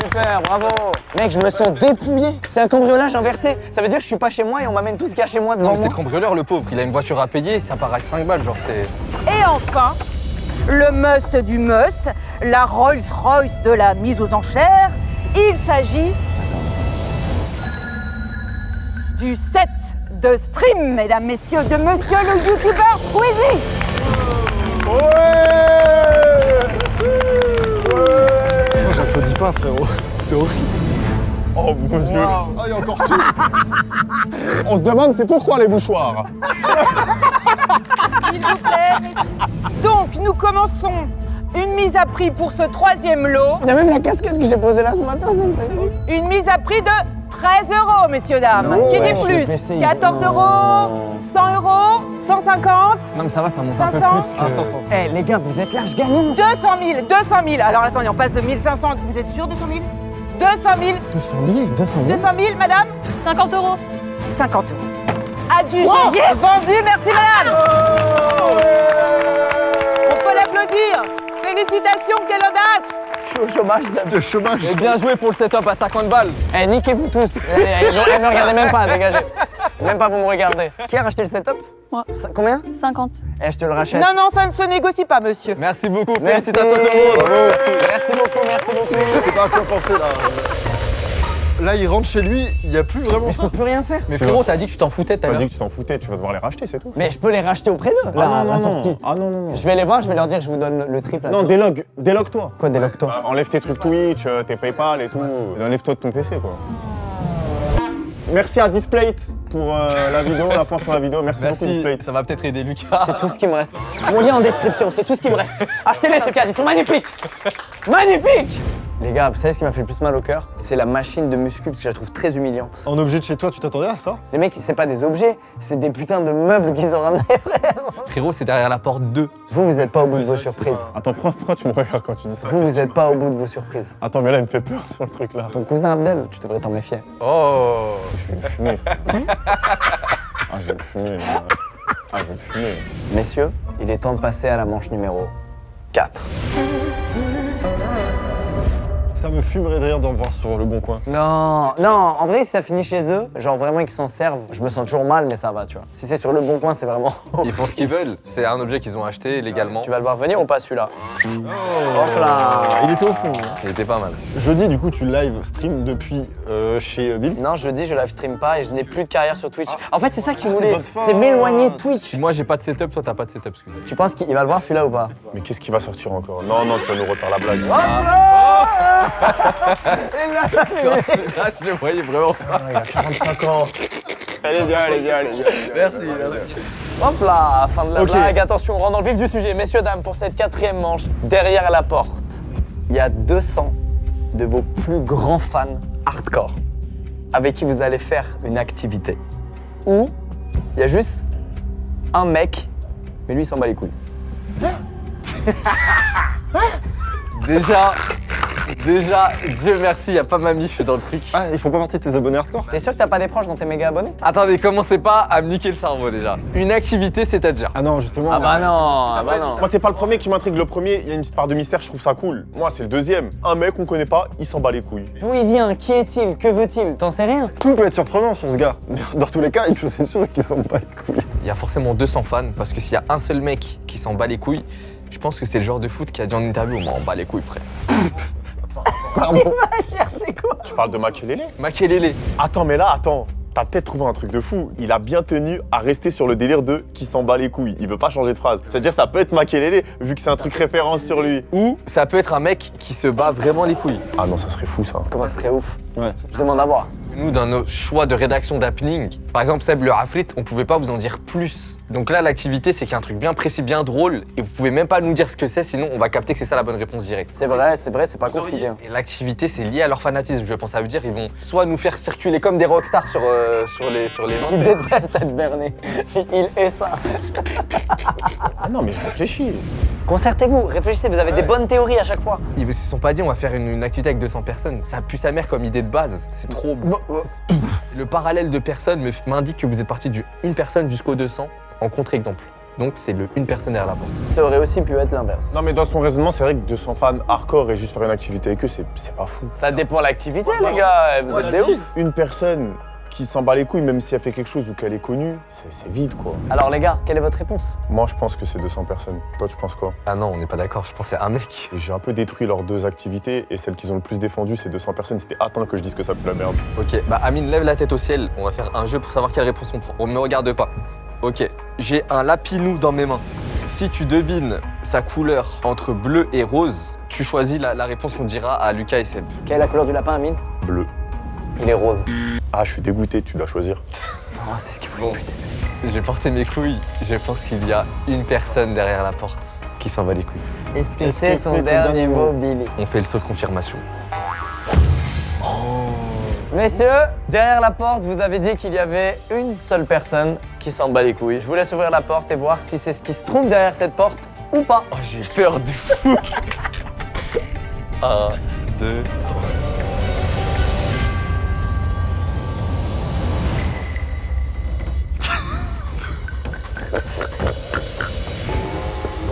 Super, bravo. Mec, je me sens dépouillé. C'est un cambriolage inversé. Ça veut dire que je suis pas chez moi et on m'amène tout ce qu'il y a chez moi devant Non, mais c'est moi. le cambrioleur, le pauvre. Il a une voiture à payer, ça part à 5 balles, genre c'est... Et enfin, le must du must, la Rolls-Royce de la mise aux enchères. Il s'agit du set de stream, mesdames, messieurs, de monsieur le youtubeur Squeezie. Moi, j'applaudis pas, frérot. C'est horrible. Oh mon Dieu. Ah, il y a encore tout. On se demande c'est pourquoi les mouchoirs. S'il vous plaît. Donc, nous commençons une mise à prix pour ce troisième lot. Il y a même la casquette que j'ai posée là ce matin, ça me fait rire. Une mise à prix de 13 €, messieurs, dames. Non, Qui dit ouais, je plus? vais essayer. 14 €, 100 €, 150, Non mais ça va, ça monte un peu 500. plus que... Ah, 500. Eh les gars, vous êtes large gagnant. 200 000, 200 000. Alors attendez, on passe de 1500. Vous êtes sûr 200 000? 200 000, 200 000, 200 000. 200 000, madame? 50 €. 50 €. Adjugé, vendu, merci madame. On peut l'applaudir. Félicitations, quelle audace. Je suis au chômage, ça. Le chômage. Et bien joué pour le setup à 50 balles. Eh, niquez-vous tous. Eh, me regardez même pas, dégagez. Même pas pour me regarder. Qui a racheté le setup? Moi. Combien? 50. Eh, je te le rachète. Non, non, ça ne se négocie pas, monsieur. Merci beaucoup, Merci. félicitations tout le monde. Bravo, merci. Merci beaucoup, merci beaucoup. Je sais pas à quoi penser là. Là, il rentre chez lui, il n'y a plus vraiment Mais je ça. peux plus rien faire. Mais frérot, t'as dit que tu t'en foutais tout à T'as l'heure. dit que tu t'en foutais, tu vas devoir les racheter, c'est tout. Mais je peux les racheter auprès d'eux, là, à la sortie. Ah non, non, non. Je vais les voir, je vais leur dire que je vous donne le triple. Non, délogue-toi. Quoi, délogue-toi? Enlève tes trucs Twitch, tes PayPal et tout. Enlève-toi de ton PC, quoi. Merci à Displate pour la vidéo, la fin sur la vidéo. Merci beaucoup, Merci, Displate. ça va peut-être aider Lucas. C'est tout ce qui me reste. Mon lien en description, c'est tout ce qui me reste. Achetez-les ces cadres, ils sont magnifiques. Magnifiques. Les gars, vous savez ce qui m'a fait le plus mal au cœur? C'est la machine de muscu, parce que je la trouve très humiliante. En objet de chez toi, tu t'attendais à ça? Les mecs, c'est pas des objets, c'est des putains de meubles qu'ils ont ramenés, frère. Frérot, c'est derrière la porte 2. Vous êtes pas au bout de vos surprises. Attends, pourquoi tu me regardes quand tu dis ça? Vous êtes pas au bout de vos surprises. Attends, mais là, il me fait peur sur le truc là. Ton cousin Abdel, tu devrais t'en méfier. Oh. Je vais me fumer, frère. Ah, je vais me fumer. Ah, je vais me fumer. Messieurs, il est temps de passer à la manche numéro 4. Ça me fumerait de rire d'en voir sur le bon coin. Non, non, en vrai, si ça finit chez eux, genre vraiment qu'ils s'en servent, je me sens toujours mal, mais ça va, tu vois. Si c'est sur le bon coin, c'est vraiment. Ils font ce qu'ils veulent. C'est un objet qu'ils ont acheté légalement. Tu vas le voir venir ou pas celui-là? Hop là. Il était au fond. Hein. Il était pas mal. Jeudi, du coup, tu live stream depuis chez Bill. Non, je dis, je live stream pas et je n'ai plus de carrière sur Twitch. En fait, c'est ça qu'il c'est voulait, votre faute. c'est m'éloigner de Twitch. Moi, j'ai pas de setup, toi, t'as pas de setup, excusez. Tu penses qu'il va le voir celui-là ou pas? Mais qu'est-ce qui va sortir encore? Non, non, tu vas nous refaire la blague. Là, je le voyais vraiment. Il a 45 ans. Elle est bien, elle est bien, elle est bien. Merci, merci. Hop là, fin de la Ok. blague. Attention, on rentre dans le vif du sujet. Messieurs, dames, pour cette 4e manche, derrière la porte, il y a 200 de vos plus grands fans hardcore avec qui vous allez faire une activité. Ou il y a juste un mec, mais lui il s'en bat les couilles. Déjà, Dieu merci, il n'y a pas ma mif dans le truc. Ah, ils font pas partie de tes abonnés hardcore? T'es sûr que t'as pas des proches dans tes méga abonnés? Attendez, commencez pas à me niquer le cerveau déjà. Une activité, c'est-à-dire? Ah non, justement. Ah bah non. Moi, c'est pas le premier qui m'intrigue. Le premier, il y a une petite part de mystère, je trouve ça cool. Moi, c'est le deuxième. Un mec qu'on connaît pas, il s'en bat les couilles. D'où il vient? Qui est-il? Que veut-il? T'en sais rien? Tout peut être surprenant sur ce gars. Mais dans tous les cas, une chose est sûre, c'est qu'ils s'en bat les couilles. Il y a forcément 200 fans, parce que s'il y a un seul mec qui s'en bat les couilles, je pense que c'est le joueur de foot qui a dit en interview, on m'en bat les couilles, frère. Pardon. Cherchez quoi? Tu parles de Makelele? Makelele. Attends, mais là, attends. T'as peut-être trouvé un truc de fou. Il a bien tenu à rester sur le délire de qui s'en bat les couilles. Il veut pas changer de phrase. C'est-à-dire, ça peut être Makelele, vu que c'est un truc référence sur lui. Ou ça peut être un mec qui se bat vraiment les couilles. Ah non, ça serait fou, ça. Comment ça serait ouf? Ouais. Je demande à voir. Nous, dans nos choix de rédaction d'happening, par exemple, Seb le Raflit, on pouvait pas vous en dire plus. Donc là, l'activité, c'est qu'il y a un truc bien précis, bien drôle, et vous pouvez même pas nous dire ce que c'est, sinon on va capter que c'est ça la bonne réponse directe. C'est vrai, c'est pas con ce qu'il dit. Et l'activité, c'est lié à leur fanatisme, je pense. Ça veut dire ils vont soit nous faire circuler comme des rockstars sur les mains. Il déteste être berné. Il est ça. Ah non, mais je réfléchis. Concertez-vous, réfléchissez, vous avez des bonnes théories à chaque fois. Ils se sont pas dit on va faire une activité avec 200 personnes. Ça pue sa mère comme idée de base. C'est trop. Le parallèle de personnes m'indique que vous êtes parti du une personne jusqu'au 200 en contre-exemple. Donc c'est le une personne derrière la porte. Ça aurait aussi pu être l'inverse. Non, mais dans son raisonnement, c'est vrai que 200 fans hardcore et juste faire une activité avec eux, c'est pas fou. Ça dépend de l'activité, les gars. Vous êtes des ouf. Une personne qui s'en bat les couilles, même si elle fait quelque chose ou qu'elle est connue, c'est vide, quoi. Alors, les gars, quelle est votre réponse? Moi, je pense que c'est 200 personnes. Toi, tu penses quoi? Ah non, on n'est pas d'accord. Je pensais à un mec. J'ai un peu détruit leurs deux activités et celle qu'ils ont le plus défendue, c'est 200 personnes. C'était atteint que je dise que ça pue la merde. Ok, bah Amine, lève la tête au ciel. On va faire un jeu pour savoir quelle réponse on prend. On ne me regarde pas. Ok, j'ai un lapinou dans mes mains. Si tu devines sa couleur entre bleu et rose, tu choisis la réponse qu'on dira à Lucas et Seb. Quelle est la couleur du lapin, Amine? Bleu. Il est rose. Ah, je suis dégoûté, tu dois choisir. Oh, c'est ce qu'il faut. Bon, je vais porter mes couilles. Je pense qu'il y a une personne derrière la porte qui s'en va les couilles. Est-ce que c'est son dernier mot, Billy? On fait le saut de confirmation. Messieurs, derrière la porte, vous avez dit qu'il y avait une seule personne qui s'en bat les couilles. Je vous laisse ouvrir la porte et voir si c'est ce qui se trouve derrière cette porte ou pas. Oh, j'ai peur de fou. 1, 2, 3.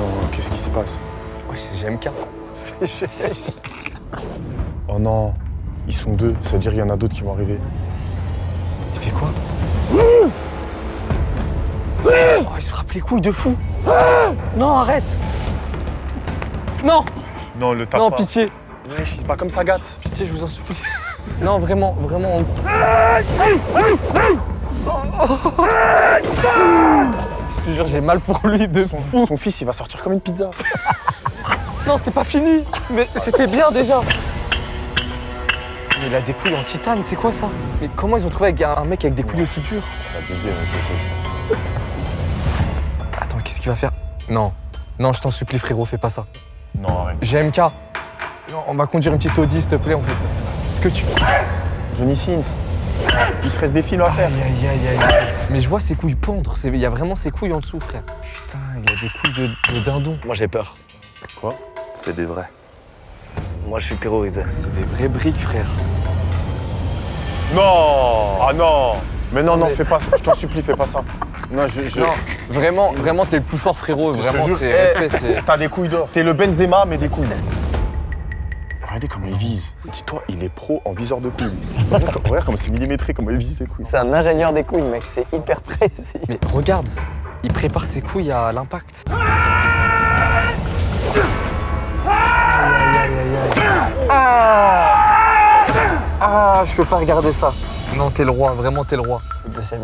Oh, qu'est-ce qui se passe? Ouais, c'est GMK. Oh non, ils sont deux, c'est-à-dire qu'il y en a d'autres qui vont arriver. Il fait quoi? Oh, il se frappe les couilles de fou. Non, arrête. Non. Non, le tape Non, pas. pitié. Wesh, c'est pas comme ça, gâte. Pitié, je vous en supplie. Non, vraiment, vraiment. Je te jure, j'ai mal pour lui de fou. Son fils, il va sortir comme une pizza. Non, c'est pas fini. Mais c'était bien déjà. Mais il a des couilles en titane, c'est quoi ça? Mais comment ils ont trouvé un mec avec des couilles aussi dures? C'est abusé, monsieur. Attends, qu'est-ce qu'il va faire? Non, non, je t'en supplie, frérot, fais pas ça. Non, arrête. GMK. Non, on va conduire une petite Audi, s'il te plaît, on fait ce que tu veux. Johnny Sins, il te reste des films à faire. Aïe, aïe, aïe, aïe. Mais je vois ses couilles pendre, il y a vraiment ses couilles en dessous, frère. Putain, il y a des couilles de dindon. Moi, j'ai peur. Quoi? C'est des vrais. Moi, je suis terrorisé. C'est des vraies briques, frère. Non! Ah non! Mais non, non, Mais- fais pas, je t'en supplie, fais pas ça. Non, Non, vraiment, vraiment, t'es le plus fort, frérot. Je te Vraiment, jure, c'est eh, respect, c'est... T'as des couilles d'or. T'es le Benzema, mais des couilles. Regardez comment il vise. Dis-toi, il est pro en viseur de couilles. Regarde comme c'est millimétré, comment il vise les couilles. C'est un ingénieur des couilles, mec. C'est hyper précis. Mais regarde, il prépare ses couilles à l'impact. Ah, je peux pas regarder ça. Non, t'es le roi, vraiment t'es le roi. Le deuxième.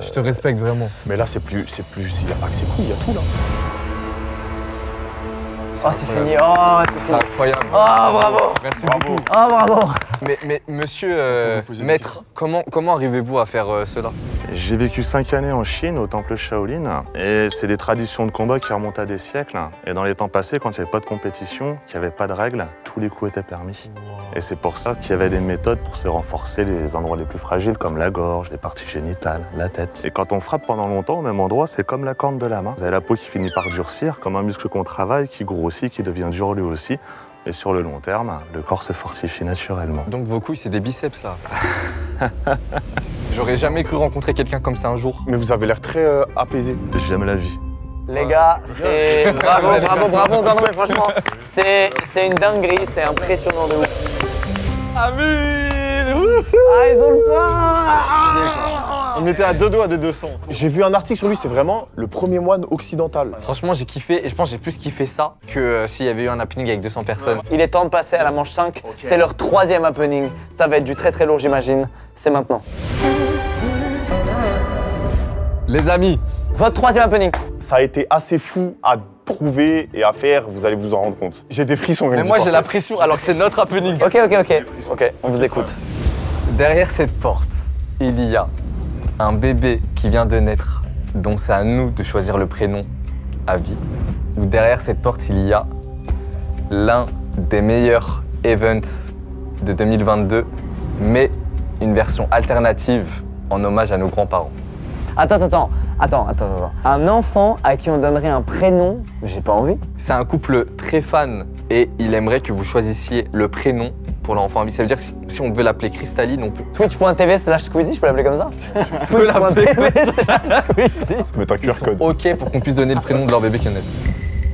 Je te respecte vraiment. Mais là, c'est plus, il y a pas que ses couilles, il y a tout là. Oh, c'est fini. Oh, c'est C'est fini. incroyable. Oh, bravo. Merci Bravo. beaucoup. Oh, bravo. Mais monsieur vous poser une maître, comment arrivez-vous à faire cela? J'ai vécu 5 années en Chine, au temple Shaolin, et c'est des traditions de combat qui remontent à des siècles. Et dans les temps passés, quand il n'y avait pas de compétition, qu'il n'y avait pas de règles, tous les coups étaient permis. Et c'est pour ça qu'il y avait des méthodes pour se renforcer les endroits les plus fragiles, comme la gorge, les parties génitales, la tête. Et quand on frappe pendant longtemps au même endroit, c'est comme la corne de la main. Vous avez la peau qui finit par durcir, comme un muscle qu'on travaille, qui grossit, qui devient dur lui aussi. Et sur le long terme, le corps se fortifie naturellement. Donc vos couilles, c'est des biceps là. J'aurais jamais cru rencontrer quelqu'un comme ça un jour. Mais vous avez l'air très apaisé. J'aime la vie. Les gars, c'est bravo. Non, mais franchement, c'est une dinguerie, c'est impressionnant de ouf. Amine. Ah, ils ont le point. On était à 2 doigts des 200. J'ai vu un article sur lui, c'est vraiment le premier moine occidental. Franchement, j'ai kiffé et je pense que j'ai plus kiffé ça que s'il y avait eu un happening avec 200 personnes. Il est temps de passer à la manche 5. C'est leur 3e happening. Ça va être du très lourd, j'imagine. C'est maintenant. Les amis, Votre 3e happening. Ça a été assez fou à trouver et à faire, vous allez vous en rendre compte. J'ai des frissons. rien mais que moi d'y j'ai penser. la pression alors que c'est notre happening. Ok, on vous écoute. Derrière cette porte, il y a un bébé qui vient de naître, dont c'est à nous de choisir le prénom à vie. Ou derrière cette porte, il y a l'un des meilleurs events de 2022, mais une version alternative en hommage à nos grands-parents. Attends. Un enfant à qui on donnerait un prénom, j'ai pas envie. C'est un couple très fan et il aimerait que vous choisissiez le prénom pour l'enfant à vie. Ça veut dire que si on veut l'appeler Cristalline, on peut. Twitch.tv/Squeezie, je peux l'appeler comme ça? peut l'appeler comme Twitch.tv/Squeezie. Mais ta QR code. Ok pour qu'on puisse donner le prénom de leur bébé qui est né.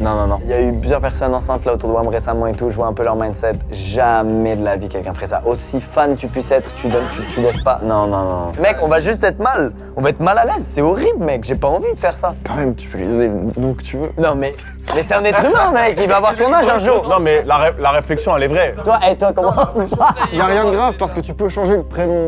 Non. Il y a eu plusieurs personnes enceintes là autour de WAM récemment et tout, je vois un peu leur mindset. Jamais de la vie quelqu'un ferait ça. Aussi fan tu puisses être, tu laisses pas. Non. Mec, on va juste être mal. On va être mal à l'aise. C'est horrible, mec. J'ai pas envie de faire ça. Quand même, tu peux lui donner le nom que tu veux. Non, mais c'est un être humain, mec. Il va avoir ton âge un jour. Non mais la réflexion elle est vraie. Toi, commence pas. Il y a rien de grave parce que tu peux changer le prénom.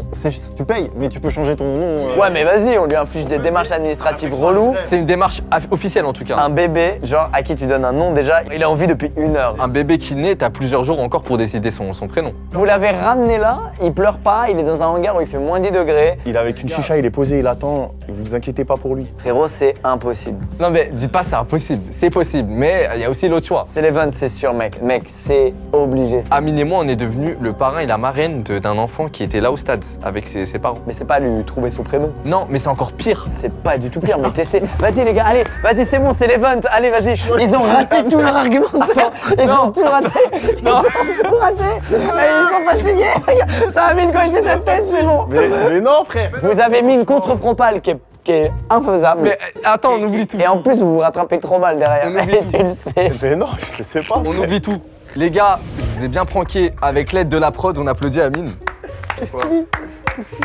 Tu payes, mais tu peux changer ton nom. Ouais, mais vas-y, on lui inflige des démarches administratives reloues. C'est une démarche officielle en tout cas. Un bébé, genre à qui tu donnes un nom déjà, il est en vie depuis 1 heure. Un bébé qui naît, t'as plusieurs jours encore pour décider son prénom. Vous l'avez ramené là, il pleure pas, il est dans un hangar où il fait moins 10 degrés. Il est avec une chicha, il est posé, il attend. Vous inquiétez pas pour lui. Frérot, c'est impossible. Non mais dites pas c'est impossible, c'est possible, mais il y a aussi l'autre choix. C'est l'event, c'est sûr, mec. Mec, c'est obligé. Ça. Amine et moi, on est devenus le parrain et la marraine d'un enfant qui était là au stade avec ses parents. Mais c'est pas lui trouver son prénom. Non, mais c'est encore pire. C'est pas du tout pire, mais t'essaies. Vas-y les gars, allez, vas-y, c'est bon, c'est l'event. Allez, vas-y. Ils ont raté tout leur argumentaire. Ils ont tout raté. Ils ont tout raté. Ils sont fatigués. Ça Amine quand il fait cette tête, c'est bon. Mais non frère. Vous avez mis une contre-propale qui est infaisable. Mais attends, on oublie tout. Et en plus, vous vous rattrapez trop mal derrière. On oublie Et tout. tu le sais. Mais non, je sais pas. On oublie tout. Les gars, je vous ai bien pranké avec l'aide de la prod, on applaudit Amine.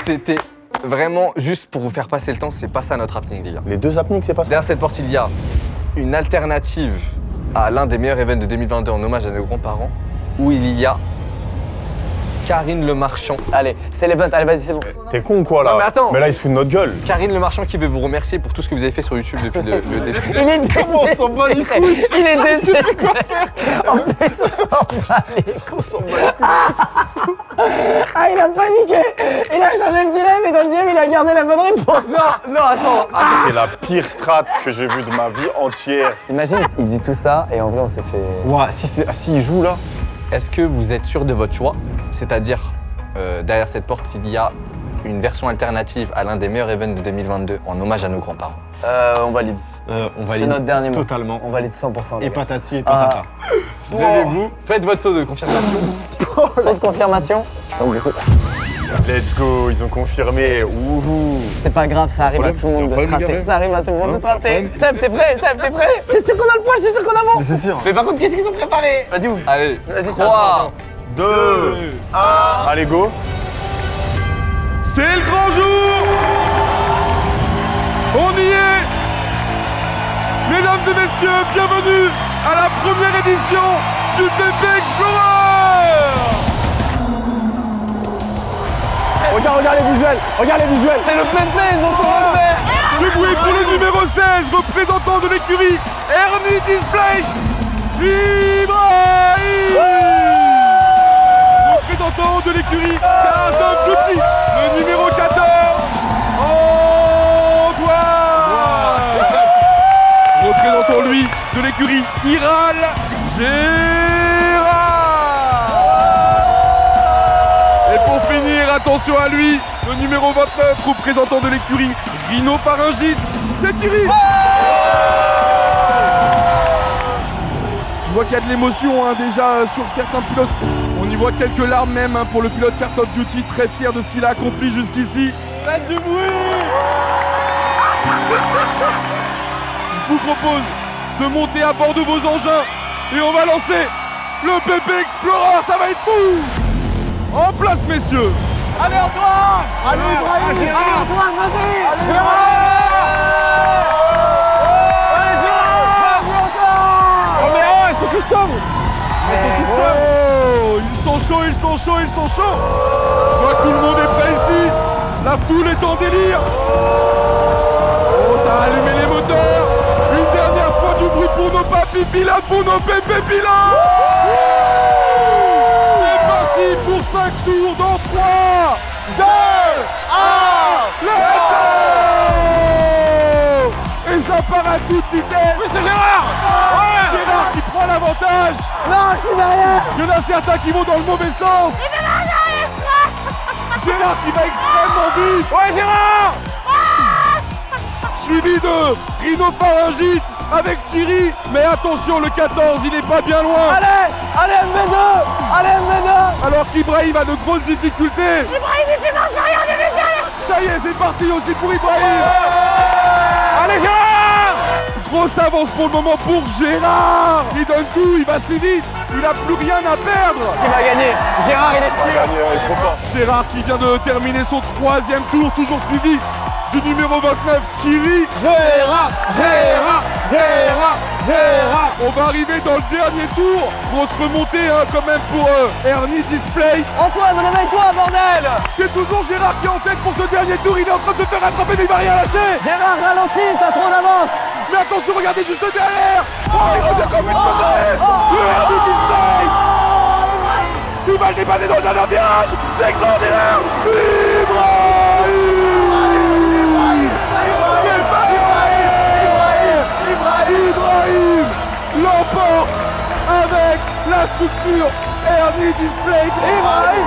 C'était vraiment juste pour vous faire passer le temps, c'est pas ça notre happening, les gars. Les 2 happenings, c'est pas ça. Derrière cette porte, il y a une alternative à l'un des meilleurs events de 2022 en hommage à nos grands-parents, où il y a Karine Le Marchand. Allez, c'est l'event, allez, vas-y, c'est bon. T'es con ou quoi là? Non, mais attends. Mais là il se fout de notre gueule. Karine Le Marchand qui veut vous remercier pour tout ce que vous avez fait sur YouTube depuis le début. Il est désespéré. on s'en bat les couilles. Il est désespéré. En plus, on s'en bat les couilles. Ah, il a paniqué. Il a changé le dilemme et dans le dilemme, il a gardé la bonne réponse. Non, attends. C'est la pire strat que j'ai vue de ma vie entière. Imagine, il dit tout ça et en vrai, on s'est fait... Ouah, si il joue là. Est-ce que vous êtes sûr de votre choix? C'est-à-dire, derrière cette porte, il y a une version alternative à l'un des meilleurs events de 2022 en hommage à nos grands-parents. On valide. On va C'est notre dernier mot. totalement. On valide 100%. les Et gars. patati et patata. Levez-vous, faites votre saut de confirmation. Saut de confirmation. Let's go, ils ont confirmé. Ouhou. C'est pas grave, ça arrive à tout le monde de se rater. Ça arrive à tout le monde de se rater. Seb, t'es prêt? C'est sûr qu'on a le point, c'est sûr qu'on avance. C'est sûr. Mais par contre, qu'est-ce qu'ils ont préparé? Vas-y, ouvre. Allez, Vas-y, 3, 2, 1. Allez go. C'est le grand jour. On y est. Mesdames et messieurs, bienvenue à la première édition du BP Explorer. Regarde les visuels. C'est le plein play, ils ont tout refait. Du bruit pour le numéro 16, représentant de l'écurie Ernie Display, Ibrahim. représentant de l'écurie Call of Duty, le numéro 14, Antoine. Représentant lui de l'écurie Iral, Gérard. Et pour finir, attention à lui, le numéro 29, représentant de l'écurie Rhinopharyngite, c'est Thierry. Je vois qu'il y a de l'émotion déjà sur certains pilotes. On y voit quelques larmes même pour le pilote Call of Duty, très fier de ce qu'il a accompli jusqu'ici. Faites du bruit. Je vous propose de monter à bord de vos engins et on va lancer le PP Explorer, ça va être fou. En place messieurs. Allez Antoine. Allez Ibrahim. Allez Antoine, vas-y. Ils sont chauds. Je vois que tout le monde est prêt ici. La foule est en délire. Oh, ça a allumé les moteurs. Une dernière fois du bruit pour nos papis pilotes, pour nos pépés pilotes. C'est parti pour 5 tours dans 3, 2, 1. Let's go. Et ça part à toute vitesse. Oui, c'est Gérard. Ouais. Gérard qui prend l'avantage. Non, je suis derrière. Il y en a certains qui vont dans le mauvais sens. Gérard qui va extrêmement vite. Ouais, Gérard. Suivi de Rhinopharyngite avec Thierry. Mais attention, le 14, il est pas bien loin. Allez MB2. Alors qu'Ibrahim a de grosses difficultés. Ibrahim, il fait marche arrière, on est derrière. Ça y est, c'est parti aussi pour Ibrahim. Allez, Gérard. Grosse avance pour le moment pour Gérard. Il donne tout, il va si vite. Il n'a plus rien à perdre. Qui va gagner? Gérard, il est sûr. Il est trop fort. Gérard qui vient de terminer son 3e tour, toujours suivi du numéro 29, Thierry. Gérard. On va arriver dans le dernier tour. Grosse remontée quand même pour Ernie Display. Antoine, réveille-toi, bordel. C'est toujours Gérard qui est en tête pour ce dernier tour. Il est en train de se faire rattraper, mais il va rien lâcher. Gérard, ralentis, t'as trop d'avance. Mais attention, regardez juste derrière. Oh, il revient comme une pesée. Le Ernie Display. Il va le dépasser dans le dernier virage. C'est extraordinaire. Ibrahim l'emporte avec la structure Ernie Display. Ibrahim.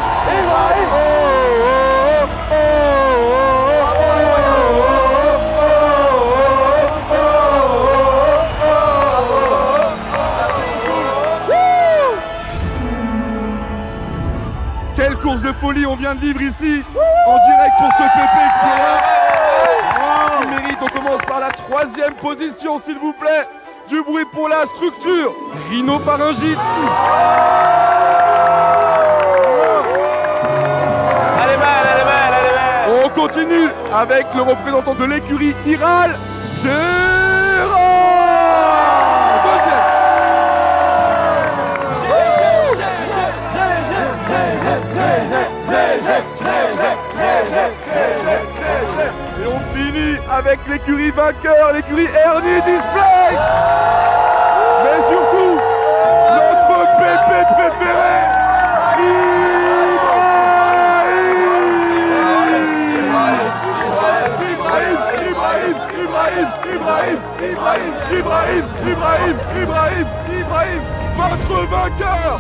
Quelle course de folie on vient de vivre ici en direct pour ce PP Explorer. Il mérite, on commence par la 3e position s'il vous plaît. Du bruit pour la structure Rhinopharyngite. Elle est belle. On continue avec le représentant de l'écurie Iral, Gérard. Et on finit avec l'écurie vainqueur, l'écurie Ernie Display. Mais surtout, notre pépé préféré, Ibrahim, votre vainqueur.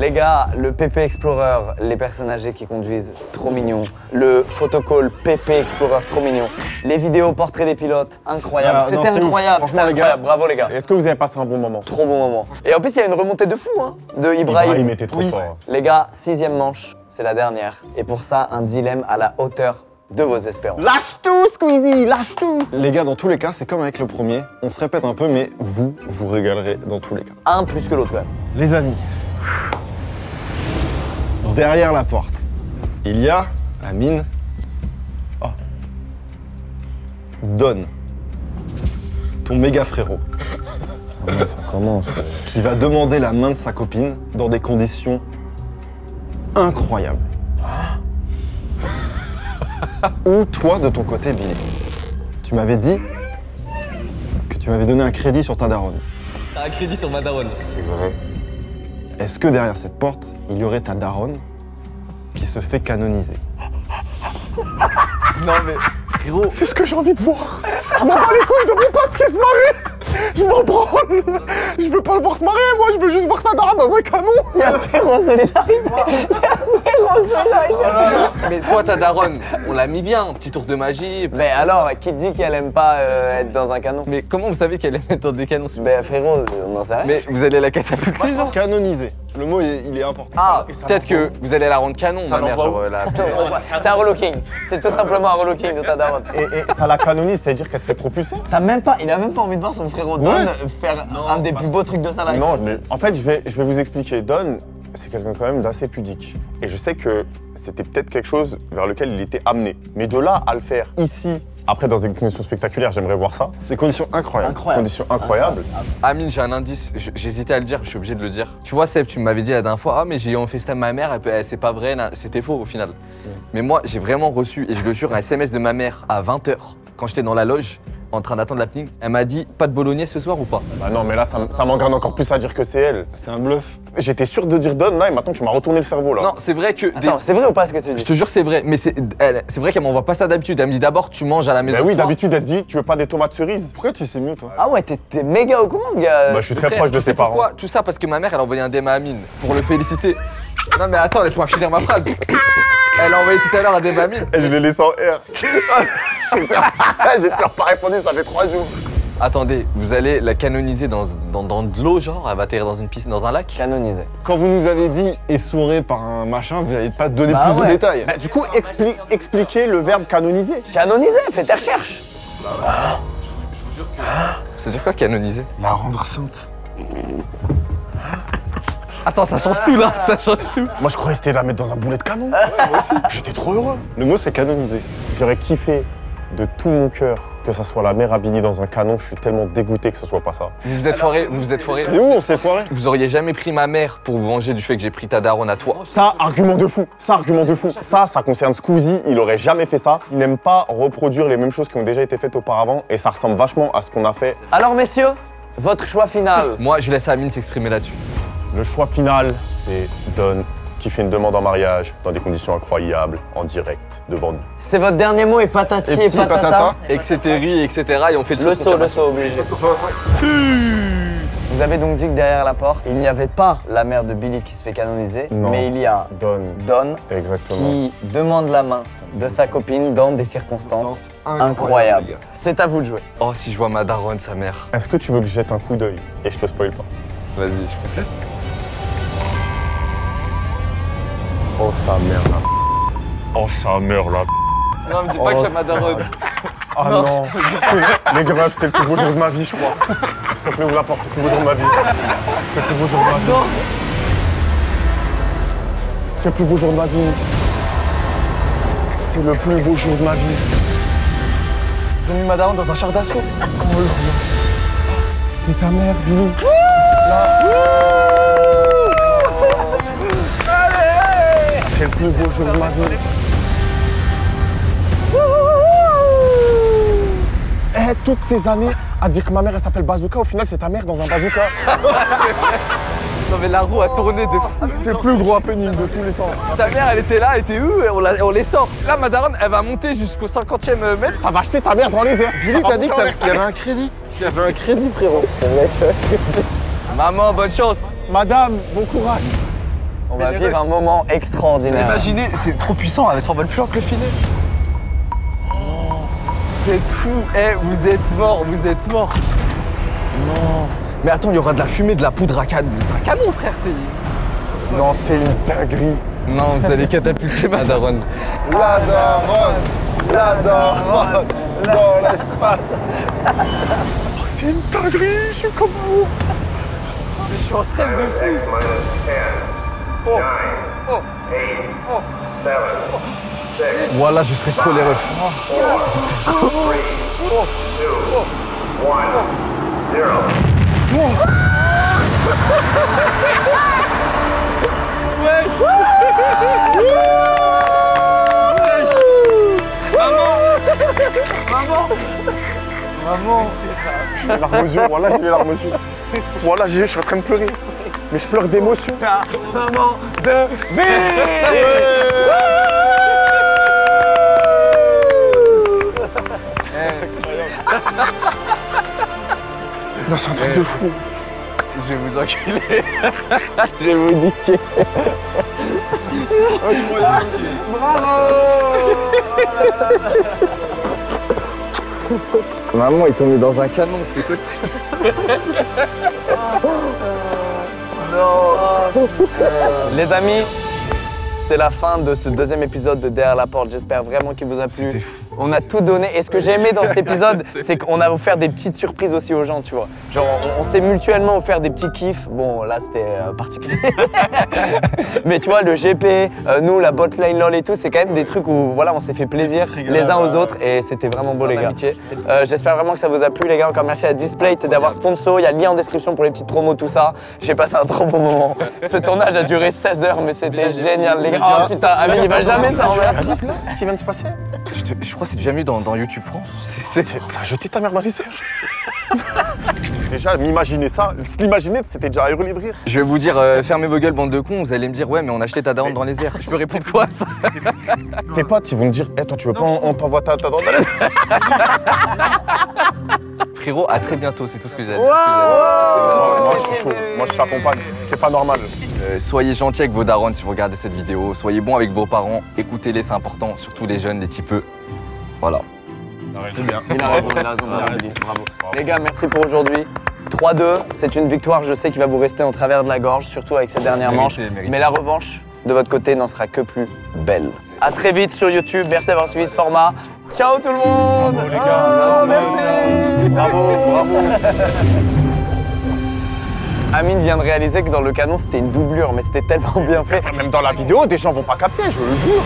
Les gars, le PP Explorer, les personnes âgées qui conduisent, trop mignon. Le photocall PP Explorer, trop mignon. Les vidéos portraits des pilotes, incroyable. C'était incroyable. Franchement, les gars, bravo les gars. Est-ce que vous avez passé un bon moment? Trop bon moment. Et en plus, il y a une remontée de fou, hein, de Ibrahim. Ibrahim était trop fort. Les gars, 6e manche, c'est la dernière. Et pour ça, un dilemme à la hauteur de vos espérances. Lâche tout, Squeezie, lâche tout. Les gars, dans tous les cas, c'est comme avec le premier. On se répète un peu, mais vous régalerez dans tous les cas. Un plus que l'autre, quand même. Les amis, derrière la porte, il y a Amine. Oh. Don, ton méga frérot. Ah ouais, ça commence. Qui va demander la main de sa copine dans des conditions incroyables. Ou toi, de ton côté, Billy. Tu m'avais dit que tu m'avais donné un crédit sur ta daronne. T'as un crédit sur ma daronne. C'est vrai. Est-ce que derrière cette porte, il y aurait ta daronne qui se fait canoniser? Non mais, frérot. C'est ce que j'ai envie de voir. Je m'en bats les couilles de mon pote qui se marie. Je m'en branle. Je veux pas le voir se marier, moi, je veux juste voir sa daronne dans un canon. Il y a zéro solidarité. Il y a zéro solidarité. Mais toi, ta daronne, on l'a mis bien, un petit tour de magie. Mais alors, qui dit qu'elle aime pas être dans un canon? Mais comment vous savez qu'elle aime être dans des canons? Ben frérot, on en sait rien. Mais vous allez la catapulter, genre? Canoniser. Le mot, il est important. Ah, Et ça peut-être que vous allez la rendre canon, ma mère, l'envoie genre la... C'est un relooking. C'est tout simplement un relooking de ta daronne. Et ça la canonise, c'est-à-dire qu'elle se fait propulser? Il a même pas envie de voir son frérot Don faire un des plus beaux trucs de sa life. Non, mais en fait, je vais vous expliquer. Don, c'est quelqu'un quand même d'assez pudique. Et je sais que c'était peut-être quelque chose vers lequel il était amené. Mais de là à le faire ici, après dans des conditions spectaculaires, j'aimerais voir ça. C'est conditions incroyables. Conditions incroyables. Amine, j'ai un indice, j'hésitais à le dire, je suis obligé de le dire. Tu vois, Seb, tu m'avais dit la dernière fois, ah mais j'ai en FaceTime ma mère, c'est pas vrai, c'était faux au final. Mais moi, j'ai vraiment reçu, et je le jure, un SMS de ma mère à 20h, quand j'étais dans la loge, en train d'attendre la ping. Elle m'a dit, pas de bolognaise ce soir ou pas? Bah non, mais là, ça m'engage encore plus à dire que c'est elle. C'est un bluff. J'étais sûr de dire Don, là, et maintenant tu m'as retourné le cerveau, là. Non, c'est vrai que... Attends, c'est vrai ou pas ce que tu dis? Je te jure, c'est vrai, mais c'est vrai qu'elle m'envoie pas ça d'habitude. Elle me dit d'abord, tu manges à la maison. Bah oui, ce soir. d'habitude, elle te dit, tu veux pas des tomates cerises? Pourquoi tu sais mieux, toi? Ah ouais, t'es méga au courant, gars. Bah, je suis très Frère, proche de tu sais ses parents. pourquoi? Tout ça parce que ma mère, elle a envoyé un DM à Amine pour le féliciter. Non mais attends, laisse-moi finir ma phrase. Elle a envoyé tout à l'heure un DM à Amine. Et je l'ai laissé en R. J'ai toujours pas répondu, ça fait 3 jours. Attendez, vous allez la canoniser dans de l'eau, genre? Elle va atterrir dans une piscine, dans un lac? Canonisé. Quand vous nous avez dit essouré par un machin, vous n'allez pas donner Bah plus de ouais. détails. Bah, du coup, expliquez le verbe canoniser. Canonisé, fais tes recherches. Ça veut dire quoi, canoniser? La rendre sainte. Attends, ça change tout là, ça change tout. Moi, je croyais que c'était la mettre dans un boulet de canon. Moi aussi. J'étais trop heureux. Le mot, c'est canoniser. J'aurais kiffé de tout mon cœur que ça soit la mère à Billy dans un canon. Je suis tellement dégoûté que ce soit pas ça. Vous vous êtes foiré, vous vous êtes foiré. Et où on s'est foiré? Vous auriez jamais pris ma mère pour vous venger du fait que j'ai pris ta daronne à toi. Ça, argument de fou. Ça, argument de fou. Ça concerne Squeezie. Il aurait jamais fait ça. Il n'aime pas reproduire les mêmes choses qui ont déjà été faites auparavant. Et ça ressemble vachement à ce qu'on a fait. Alors messieurs, votre choix final. Moi, je laisse Amine s'exprimer là-dessus. Le choix final, c'est Don qui fait une demande en mariage dans des conditions incroyables, en direct, devant nous. C'est votre dernier mot et patati et petit patata. patata. Etc. Et on fait Le saut obligé. Vous avez donc dit que derrière la porte, il n'y avait pas la mère de Billy qui se fait canoniser, Non. mais il y a Don. Don Exactement. qui demande la main de sa copine dans des circonstances incroyables. C'est à vous de jouer. Oh, si je vois ma daronne, sa mère. Est-ce que tu veux que je jette un coup d'œil? Et je te spoil pas. Vas-y, je peux. Oh sa mère là. Oh sa mère là. Non, me dis pas que j'ai ma daronne. Ah non. Les greffes, c'est le plus beau jour de ma vie, je crois. S'il te plaît, ouvre la porte, c'est le plus beau jour de ma vie. C'est le plus beau jour de ma vie. C'est le plus beau jour de ma vie. C'est le plus beau jour de ma vie. Ils ont mis ma daronne dans un char d'assaut. Oh là là. C'est ta mère, Billy. C'est le plus beau jour de ma vie. Eh, toutes ces années à dire que ma mère elle s'appelle Bazooka, au final c'est ta mère dans un bazooka. Non mais la roue a tourné de fou. C'est le plus gros happening de tous les temps. Ta mère, elle était là, elle était où? Et on les sort. Là, ma daronne, elle va monter jusqu'au 50e mètre. Ça va acheter ta mère dans les airs. Billy, t'as dit qu'il y avait un crédit. Il y avait un crédit, frérot. Maman, bonne chance. Madame, bon courage. On va vivre un moment extraordinaire. Imaginez, c'est trop puissant, elle s'envole plus loin que le filet. C'est fou. Eh, vous êtes mort, vous êtes mort. Non. Mais attends, il y aura de la fumée, de la poudre à canon. C'est un canon, frère, c'est... Non, c'est une dinguerie. Non, vous allez catapulter ma daronne. La daronne dans l'espace. Oh, c'est une dinguerie, je suis comme vous. Je suis en stress de fou. Voilà, je stresse trop les refs. Maman. J'ai les larmes aux yeux, voilà, j'ai les larmes aux yeux. Voilà, je suis en train de pleurer. Mais je pleure d'émotion. Maman de Billy. Non, c'est un truc de fou. Je vais vous enculer. Je vais vous niquer. Incroyable. Maman est tombée dans un canon, c'est possible. Les amis, c'est la fin de ce deuxième épisode de Derrière la porte. J'espère vraiment qu'il vous a plu. On a tout donné. Et ce que j'ai aimé dans cet épisode, c'est qu'on a offert des petites surprises aussi aux gens, tu vois. Genre, on s'est mutuellement offert des petits kiffs. Bon, là, c'était particulier. Mais tu vois, le GP, nous, la botlane LOL et tout, c'est quand même des trucs où, voilà, on s'est fait plaisir les uns aux autres. Et c'était vraiment beau, les gars. J'espère vraiment que ça vous a plu, les gars. Encore merci à Displate d'avoir sponsor. Il y a le lien en description pour les petites promos, tout ça. J'ai passé un trop bon moment. Ce tournage a duré 16 heures, mais c'était génial, les gars. Oh putain, Amine, il va jamais ça en vrai. Alice, là, ce qui vient de se passer? Je crois que c'est déjà mieux dans YouTube France. Ça a jeté ta mère dans les airs. Déjà, m'imaginer ça, l'imaginer, c'était déjà à hurler de rire. Je vais vous dire, fermez vos gueules, bande de cons. Vous allez me dire, ouais, mais on a acheté ta daronne dans les airs. Je peux répondre quoi à ça? Tes potes, ils vont me dire, toi, tu veux pas, on t'envoie ta daronne dans les airs. Frérot, à très bientôt, c'est tout ce que j'ai à dire. Moi, je suis chaud. Moi, je t'accompagne. C'est pas normal. Soyez gentils avec vos darons si vous regardez cette vidéo. Soyez bons avec vos parents. Écoutez-les, c'est important. Surtout les jeunes, les petits peu. Voilà. C'est bien. Il a raison, bravo. Les gars, merci pour aujourd'hui. 3-2, c'est une victoire, je sais, qui va vous rester en travers de la gorge, surtout avec cette dernière manche. Mais la revanche, de votre côté, n'en sera que plus belle. À très vite sur YouTube. Merci d'avoir suivi ce format. Ciao tout le monde. Bravo, les gars. Merci. Bravo, bravo. Amine vient de réaliser que dans le canon, c'était une doublure, mais c'était tellement bien fait. Même dans la vidéo, des gens vont pas capter, je le jure.